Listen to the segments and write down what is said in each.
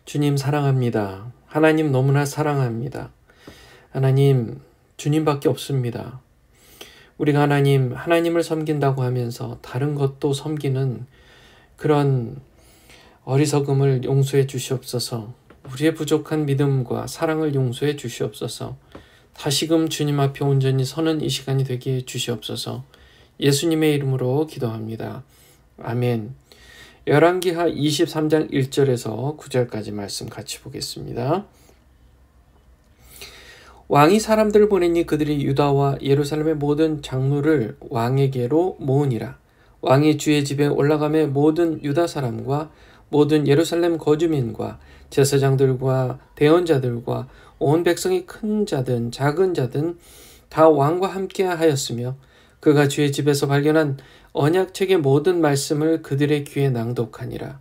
주님 사랑합니다. 하나님 너무나 사랑합니다. 하나님, 주님밖에 없습니다. 우리가 하나님을 섬긴다고 하면서 다른 것도 섬기는 그런 어리석음을 용서해 주시옵소서. 우리의 부족한 믿음과 사랑을 용서해 주시옵소서. 다시금 주님 앞에 온전히 서는 이 시간이 되게 해 주시옵소서. 예수님의 이름으로 기도합니다. 아멘. 열왕기하 23장 1절에서 9절까지 말씀 같이 보겠습니다. 왕이 사람들을 보내니 그들이 유다와 예루살렘의 모든 장로를 왕에게로 모으니라. 왕이 주의 집에 올라가매 모든 유다 사람과 모든 예루살렘 거주민과 제사장들과 대언자들과 온 백성이 큰 자든 작은 자든 다 왕과 함께 하였으며 그가 주의 집에서 발견한 언약책의 모든 말씀을 그들의 귀에 낭독하니라.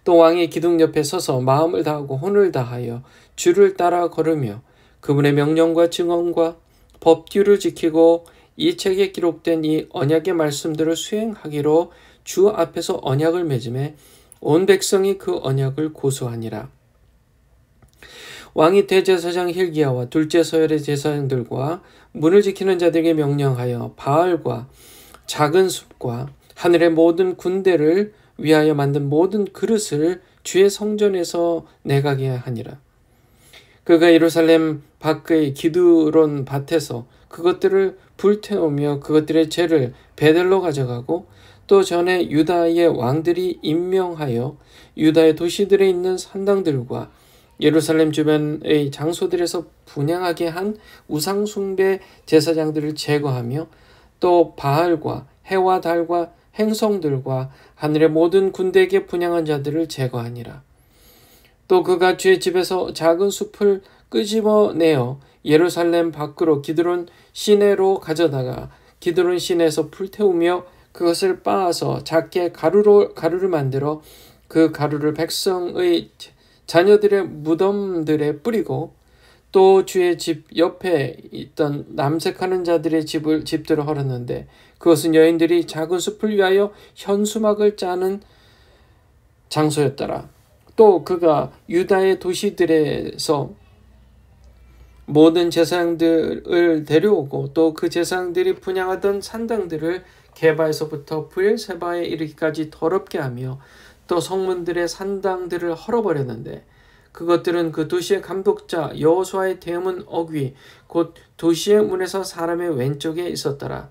또 왕이 기둥 옆에 서서 마음을 다하고 혼을 다하여 주를 따라 걸으며 그분의 명령과 증언과 법규를 지키고 이 책에 기록된 이 언약의 말씀들을 수행하기로 주 앞에서 언약을 맺음에 온 백성이 그 언약을 고수하니라. 왕이 대제사장 hil기야와 둘째 서열의 제사장들과 문을 지키는 자들에게 명령하여 바알과 작은 숲과 하늘의 모든 군대를 위하여 만든 모든 그릇을 주의 성전에서 내가게 하니라. 그가 예루살렘 밖의 기드론 밭에서 그것들을 불태우며 그것들의 죄를 베델로 가져가고 또 전에 유다의 왕들이 임명하여 유다의 도시들에 있는 산당들과 예루살렘 주변의 장소들에서 분향하게 한 우상숭배 제사장들을 제거하며 또 바알과 해와 달과 행성들과 하늘의 모든 군대에게 분향한 자들을 제거하니라. 또 그가 주의 집에서 작은 숲을 끄집어내어 예루살렘 밖으로 기드론 시내로 가져다가 기드론 시내에서 불태우며 그것을 빻아서 작게 가루를 만들어 그 가루를 백성의 자녀들의 무덤들에 뿌리고 또 주의 집 옆에 있던 남색하는 자들의 집들을 헐었는데 그것은 여인들이 작은 숲을 위하여 현수막을 짜는 장소였더라. 또 그가 유다의 도시들에서 모든 제사장들을 데려오고 또 그 제사장들이 분향하던 산당들을 게바에서부터 브엘세바에 이르기까지 더럽게 하며 또 성문들의 산당들을 헐어버렸는데 그것들은 그 도시의 감독자 여호수아의 대문 어귀 곧 도시의 문에서 사람의 왼쪽에 있었더라.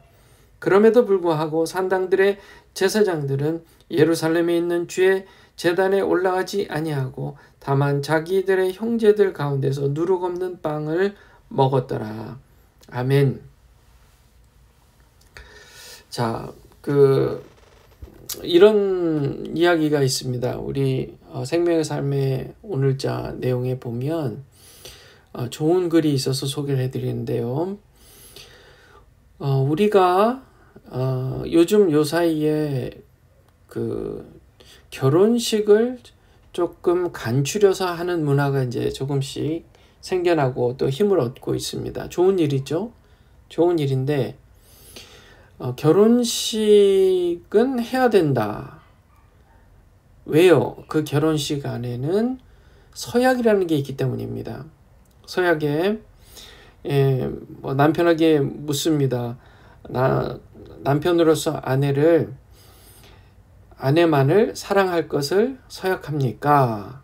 그럼에도 불구하고 산당들의 제사장들은 예루살렘에 있는 주의 제단에 올라가지 아니하고 다만 자기들의 형제들 가운데서 누룩 없는 빵을 먹었더라. 아멘. 자, 이런 이야기가 있습니다. 우리 생명의 삶의 오늘자 내용에 보면 좋은 글이 있어서 소개를 해드리는데요. 우리가 요즘 요 사이에 결혼식을 조금 간추려서 하는 문화가 이제 조금씩 생겨나고 또 힘을 얻고 있습니다. 좋은 일이죠. 좋은 일인데 결혼식은 해야 된다. 왜요? 그 결혼식 안에는 서약이라는 게 있기 때문입니다. 서약에 남편에게 묻습니다. 남편으로서 아내만을 사랑할 것을 서약합니까?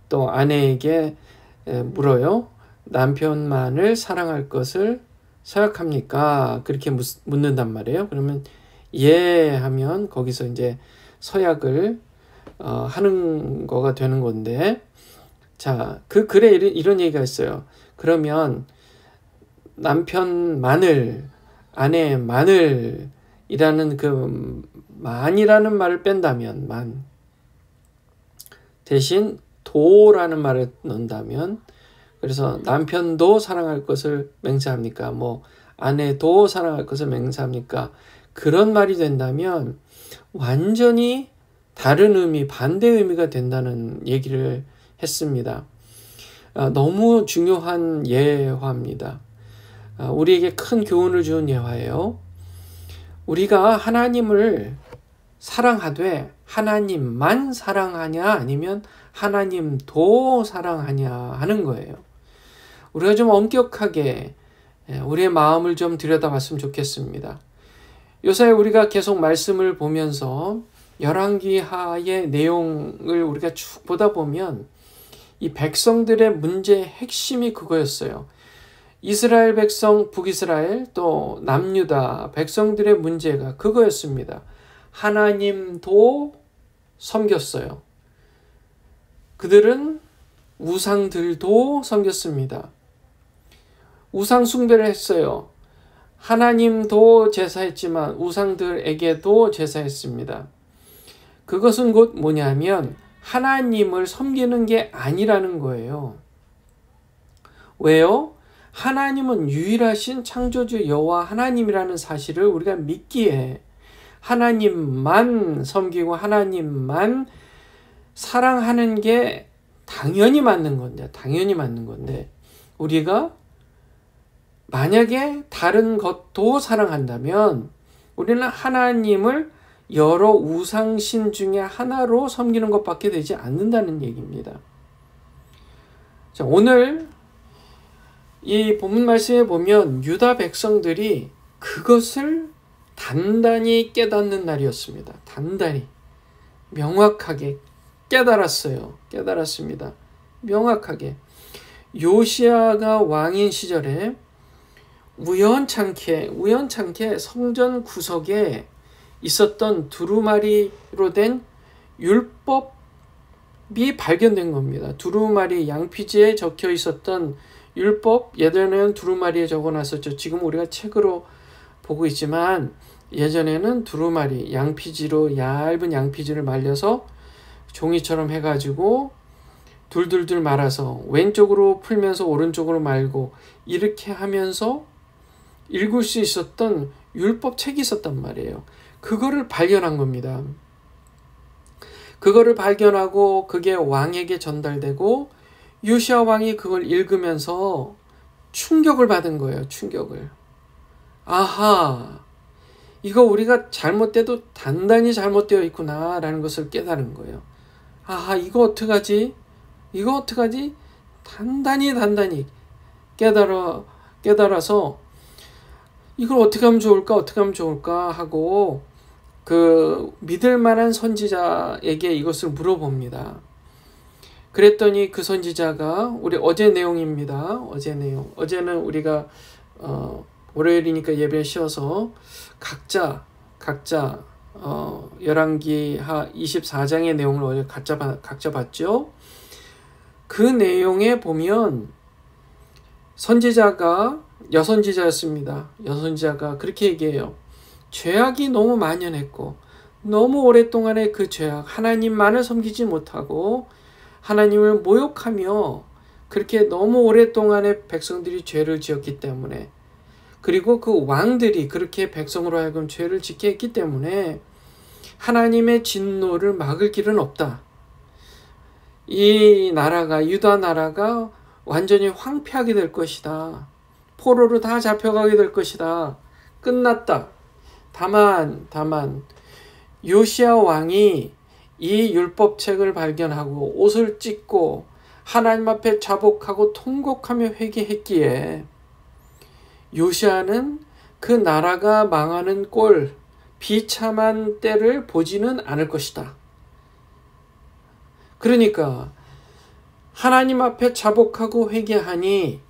또 아내에게 물어요. 남편만을 사랑할 것을 서약합니까? 그렇게 묻는단 말이에요. 그러면 예 하면 거기서 이제 서약을 하는 거가 되는 건데, 자, 그 글에 이런 얘기가 있어요. 그러면 남편만을, 아내만을이라는 그 만이라는 말을 뺀다면, 대신 도라는 말을 넣는다면, 그래서 남편도 사랑할 것을 맹세합니까? 아내도 사랑할 것을 맹세합니까? 그런 말이 된다면 완전히 다른 의미, 반대 의미가 된다는 얘기를 했습니다. 너무 중요한 예화입니다. 우리에게 큰 교훈을 주는 예화예요. 우리가 하나님을 사랑하되 하나님만 사랑하냐 아니면 하나님도 사랑하냐 하는 거예요. 우리가 좀 엄격하게 우리의 마음을 좀 들여다봤으면 좋겠습니다. 요새 우리가 계속 말씀을 보면서 열왕기하의 내용을 우리가 쭉 보다 보면 이 백성들의 문제의 핵심이 그거였어요. 이스라엘 백성, 북이스라엘 또 남유다 백성들의 문제가 그거였습니다. 하나님도 섬겼어요. 그들은 우상들도 섬겼습니다. 우상 숭배를 했어요. 하나님도 제사했지만 우상들에게도 제사했습니다. 그것은 곧 뭐냐면 하나님을 섬기는 게 아니라는 거예요. 왜요? 하나님은 유일하신 창조주 여호와 하나님이라는 사실을 우리가 믿기에 하나님만 섬기고 하나님만 사랑하는 게 당연히 맞는 건데 우리가 만약에 다른 것도 사랑한다면 우리는 하나님을 여러 우상신 중에 하나로 섬기는 것밖에 되지 않는다는 얘기입니다. 자, 오늘 이 본문 말씀에 보면 유다 백성들이 그것을 단단히 깨닫는 날이었습니다. 단단히 명확하게 깨달았습니다. 명확하게. 요시야가 왕인 시절에 우연찮게 성전 구석에 있었던 두루마리로 된 율법이 발견된 겁니다. 두루마리 양피지에 적혀 있었던 율법, 예전에는 두루마리에 적어놨었죠. 지금 우리가 책으로 보고 있지만 예전에는 두루마리, 양피지로 얇은 양피지를 말려서 종이처럼 해가지고 둘둘둘 말아서 왼쪽으로 풀면서 오른쪽으로 말고 이렇게 하면서 읽을 수 있었던 율법 책이 있었단 말이에요. 그거를 발견한 겁니다. 그거를 발견하고 그게 왕에게 전달되고 요시야 왕이 그걸 읽으면서 충격을 받은 거예요. 충격을. 아하, 이거 우리가 잘못돼도 단단히 잘못되어 있구나라는 것을 깨달은 거예요. 아하, 이거 어떡하지? 단단히 깨달아서 이걸 어떻게 하면 좋을까 하고 그 믿을 만한 선지자에게 이것을 물어봅니다. 그랬더니 그 선지자가 우리 어제 내용입니다. 어제는 우리가 월요일이니까 예배 쉬어서 각자 열왕기하 24장의 내용을 어제 각자 봤죠. 그 내용에 보면 선지자가 여선지자였습니다. 여선지자가 그렇게 얘기해요. 죄악이 너무 만연했고 너무 오랫동안의 그 죄악, 하나님만을 섬기지 못하고 하나님을 모욕하며 그렇게 너무 오랫동안의 백성들이 죄를 지었기 때문에, 그리고 그 왕들이 그렇게 백성으로 하여금 죄를 짓게 했기 때문에 하나님의 진노를 막을 길은 없다. 이 나라가, 유다 나라가 완전히 황폐하게 될 것이다. 포로로 다 잡혀가게 될 것이다. 끝났다. 다만 요시야 왕이 이 율법책을 발견하고 옷을 찢고 하나님 앞에 자복하고 통곡하며 회개했기에 요시야는 그 나라가 망하는 꼴, 비참한 때를 보지는 않을 것이다. 그러니까 하나님 앞에 자복하고 회개하니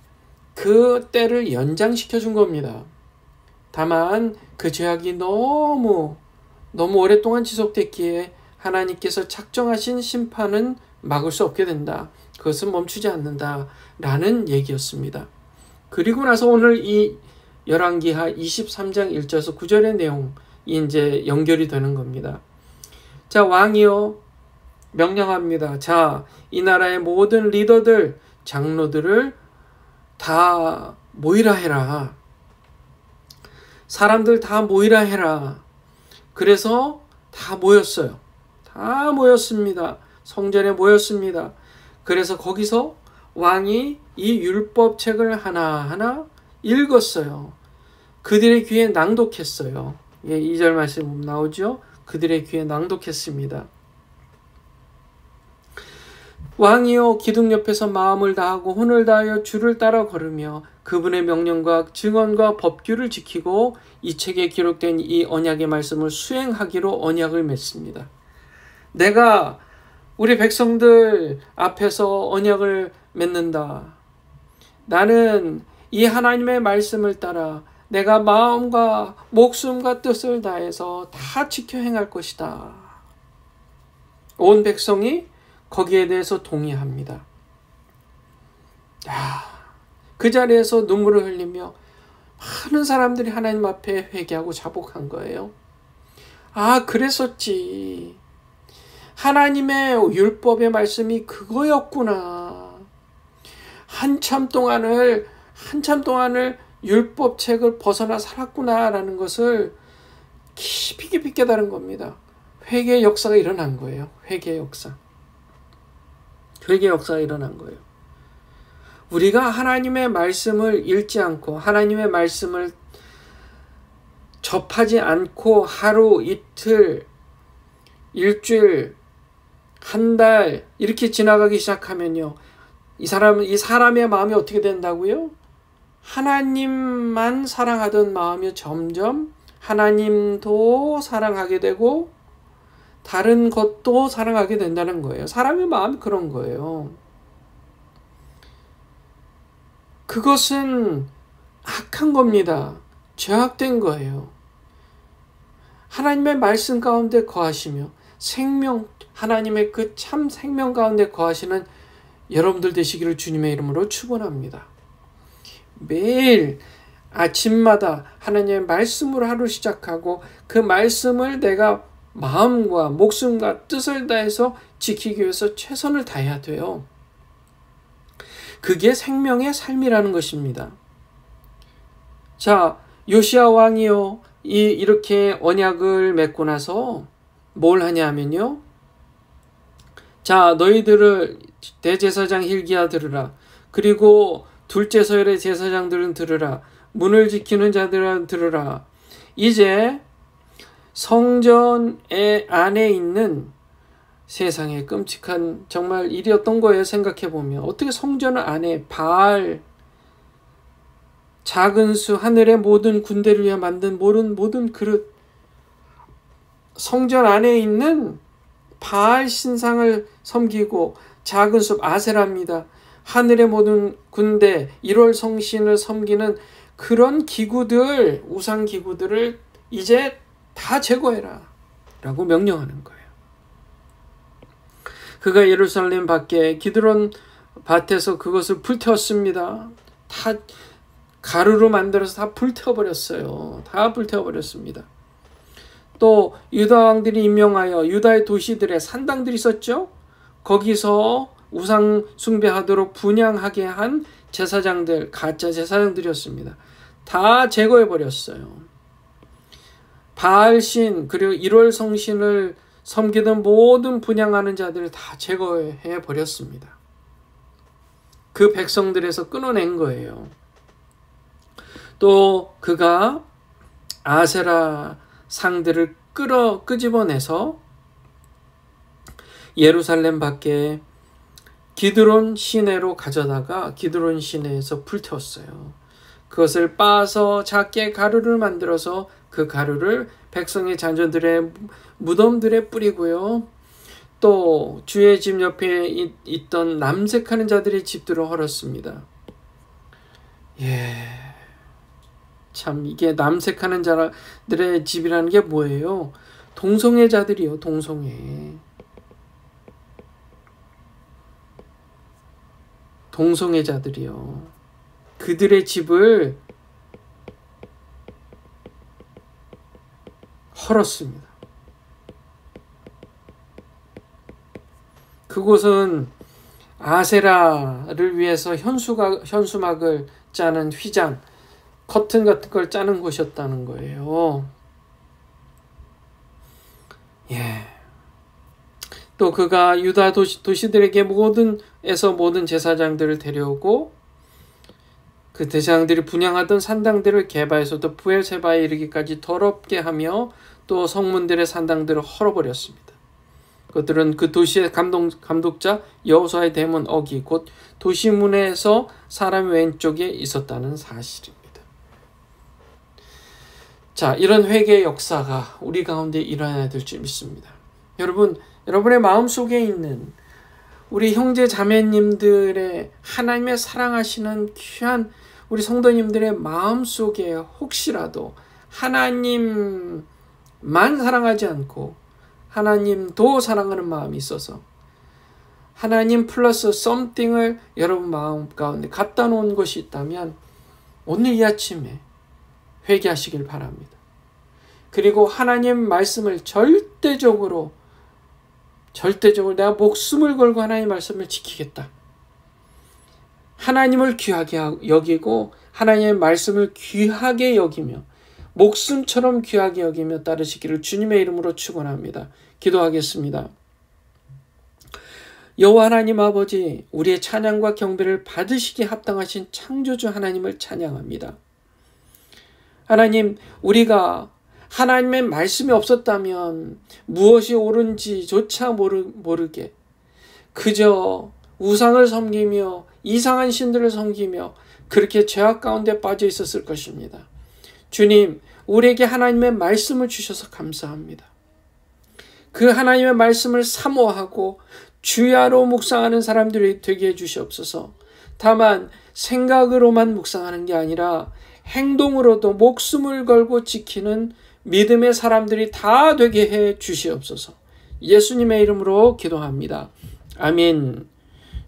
그 때를 연장시켜 준 겁니다. 다만 그 죄악이 너무 오랫동안 지속됐기에 하나님께서 작정하신 심판은 막을 수 없게 된다. 그것은 멈추지 않는다. 라는 얘기였습니다. 그리고 나서 오늘 이 열왕기하 23장 1절에서 9절의 내용이 이제 연결이 되는 겁니다. 자, 왕이요 명령합니다. 자, 이 나라의 모든 리더들, 장로들을 다 모이라 해라. 사람들 다 모이라 해라. 그래서 다 모였어요. 다 모였습니다. 성전에 모였습니다. 그래서 거기서 왕이 이 율법책을 하나하나 읽었어요. 그들의 귀에 낭독했어요. 2절 말씀 나오죠? 그들의 귀에 낭독했습니다. 왕이여 기둥 옆에서 마음을 다하고 혼을 다하여 주를 따라 걸으며 그분의 명령과 증언과 법규를 지키고 이 책에 기록된 이 언약의 말씀을 수행하기로 언약을 맺습니다. 내가 우리 백성들 앞에서 언약을 맺는다. 나는 이 하나님의 말씀을 따라 내가 마음과 목숨과 뜻을 다해서 다 지켜 행할 것이다. 온 백성이 거기에 대해서 동의합니다. 그 자리에서 눈물을 흘리며 많은 사람들이 하나님 앞에 회개하고 자복한 거예요. 그랬었지. 하나님의 율법의 말씀이 그거였구나. 한참 동안을 율법책을 벗어나 살았구나라는 것을 깊이 깨달은 겁니다. 회개의 역사가 일어난 거예요. 회개의 역사가 일어난 거예요. 우리가 하나님의 말씀을 읽지 않고 하나님의 말씀을 접하지 않고 하루, 이틀, 일주일, 한 달 이렇게 지나가기 시작하면요. 이 사람의 마음이 어떻게 된다고요? 하나님만 사랑하던 마음이 점점 하나님도 사랑하게 되고 다른 것도 사랑하게 된다는 거예요. 사람의 마음이 그런 거예요. 그것은 악한 겁니다. 죄악된 거예요. 하나님의 말씀 가운데 거하시며 하나님의 그 참 생명 가운데 거하시는 여러분들 되시기를 주님의 이름으로 축원합니다. 매일 아침마다 하나님의 말씀으로 하루 시작하고 그 말씀을 내가 마음과 목숨과 뜻을 다해서 지키기 위해서 최선을 다해야 돼요. 그게 생명의 삶이라는 것입니다. 자, 요시야 왕이요, 이렇게 언약을 맺고 나서 뭘 하냐면요. 자, 너희들을 대제사장 hil기야 들으라. 그리고 둘째 서열의 제사장들은 들으라. 문을 지키는 자들은 들으라. 이제 성전 안에 있는 세상에 끔찍한 정말 일이었던 거예요. 생각해보면 어떻게 성전 안에 바알, 작은 수, 하늘의 모든 군대를 위해 만든 모든 그릇, 성전 안에 있는 바알 신상을 섬기고 작은 숲 아세라입니다. 하늘의 모든 군대 1월 성신을 섬기는 그런 기구들, 우상 기구들을 이제 다 제거해라 라고 명령하는 거예요. 그가 예루살렘 밖에 기드론 밭에서 그것을 불태웠습니다. 다 가루로 만들어서 다 불태워버렸어요. 다 불태워버렸습니다. 또 유다 왕들이 임명하여 유다의 도시들의 산당들이 있었죠. 거기서 우상 숭배하도록 분향하게 한 제사장들, 가짜 제사장들이었습니다. 다 제거해버렸어요. 바알신 그리고 1월 성신을 섬기던 모든 분향하는 자들을 다 제거해버렸습니다. 그 백성들에서 끊어낸 거예요. 또 그가 아세라 상들을 끄집어내서 예루살렘 밖에 기드론 시내로 가져다가 기드론 시내에서 불태웠어요. 그것을 빻아서 작게 가루를 만들어서 그 가루를 백성의 자녀들의 무덤들에 뿌리고요. 또 주의 집 옆에 있던 남색하는 자들의 집들을 헐었습니다. 참 이게 남색하는 자들의 집이라는 게 뭐예요? 동성애자들이요. 동성애자들이요. 그들의 집을 헐었습니다. 그곳은 아세라를 위해서 현수막을 짜는 휘장, 커튼 같은 걸 짜는 곳이었다는 거예요. 또 그가 유다 도시들에게 모든 제사장들을 데려오고 그 제사장들이 분향하던 산당들을 개바에서도 부엘세바에 이르기까지 더럽게 하며 또 성문들의 산당들을 헐어버렸습니다. 그들은 그 도시의 감독자 여호수아의 대문 어기 곧 도시문에서 사람 왼쪽에 있었다는 사실입니다. 자, 이런 회개의 역사가 우리 가운데 일어나야 될 줄 믿습니다. 여러분의 마음속에 있는 우리 형제 자매님들의 하나님의 사랑하시는 귀한 우리 성도님들의 마음속에 혹시라도 하나님만 사랑하지 않고 하나님도 사랑하는 마음이 있어서 하나님 플러스 something을 여러분 마음 가운데 갖다 놓은 것이 있다면 오늘 이 아침에 회개하시길 바랍니다. 그리고 하나님 말씀을 절대적으로 내가 목숨을 걸고 하나님의 말씀을 지키겠다. 하나님을 귀하게 여기고 하나님의 말씀을 귀하게 여기며 목숨처럼 귀하게 여기며 따르시기를 주님의 이름으로 축원합니다. 기도하겠습니다. 여호와 하나님 아버지, 우리의 찬양과 경배를 받으시기에 합당하신 창조주 하나님을 찬양합니다. 하나님, 우리가 하나님의 말씀이 없었다면 무엇이 옳은지조차 모르게 그저 우상을 섬기며 이상한 신들을 섬기며 그렇게 죄악 가운데 빠져 있었을 것입니다. 주님, 우리에게 하나님의 말씀을 주셔서 감사합니다. 그 하나님의 말씀을 사모하고 주야로 묵상하는 사람들이 되게 해주시옵소서. 다만 생각으로만 묵상하는 게 아니라 행동으로도 목숨을 걸고 지키는 믿음의 사람들이 다 되게 해 주시옵소서. 예수님의 이름으로 기도합니다. 아멘.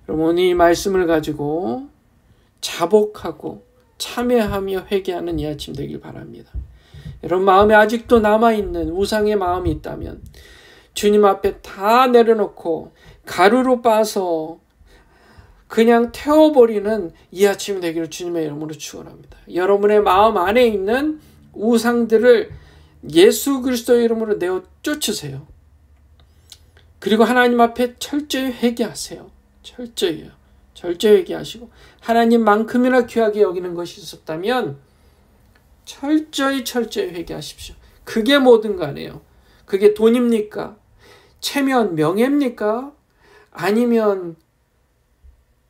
여러분, 이 말씀을 가지고 자복하고 참회하며 회개하는 이 아침 되길 바랍니다. 여러분 마음에 아직도 남아있는 우상의 마음이 있다면 주님 앞에 다 내려놓고 가루로 빻아서 그냥 태워버리는 이 아침이 되기를 주님의 이름으로 축원합니다. 여러분의 마음 안에 있는 우상들을 예수 그리스도의 이름으로 내어 쫓으세요. 그리고 하나님 앞에 철저히 회개하세요. 철저히 회개하시고 하나님만큼이나 귀하게 여기는 것이 있었다면 철저히 회개하십시오. 그게 뭐든 간에요. 그게 돈입니까? 체면, 명예입니까? 아니면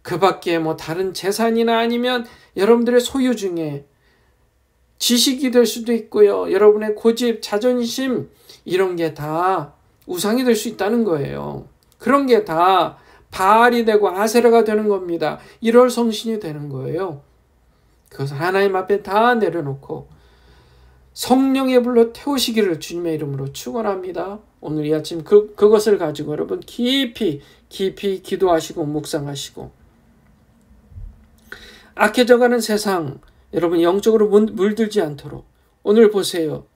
그 밖에 다른 재산이나 아니면 여러분들의 소유 중에 지식이 될 수도 있고요. 여러분의 고집, 자존심 이런 게 다 우상이 될 수 있다는 거예요. 그런 게 다 바알이 되고 아세라가 되는 겁니다. 1월 성신이 되는 거예요. 그것을 하나님 앞에 다 내려놓고 성령의 불로 태우시기를 주님의 이름으로 축원합니다. 오늘 이 아침 그것을 가지고 여러분 깊이 기도하시고 묵상하시고 악해져가는 세상 여러분 영적으로 물들지 않도록 오늘 보세요.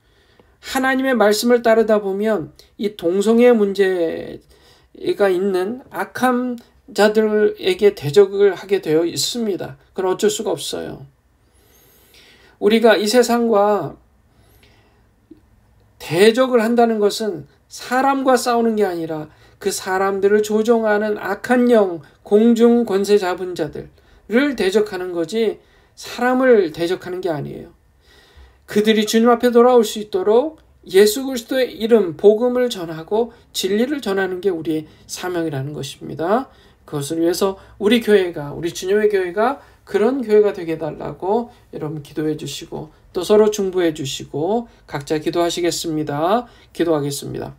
하나님의 말씀을 따르다 보면 이 동성애 문제가 있는 악한 자들에게 대적을 하게 되어 있습니다. 그건 어쩔 수가 없어요. 우리가 이 세상과 대적을 한다는 것은 사람과 싸우는 게 아니라 그 사람들을 조종하는 악한 영, 공중 권세 잡은 자들을 대적하는 거지 사람을 대적하는 게 아니에요. 그들이 주님 앞에 돌아올 수 있도록 예수 그리스도의 이름, 복음을 전하고 진리를 전하는 게 우리의 사명이라는 것입니다. 그것을 위해서 우리 교회가, 우리 주님의 교회가 그런 교회가 되게 해달라고 여러분 기도해 주시고 또 서로 중보해 주시고 각자 기도하시겠습니다. 기도하겠습니다.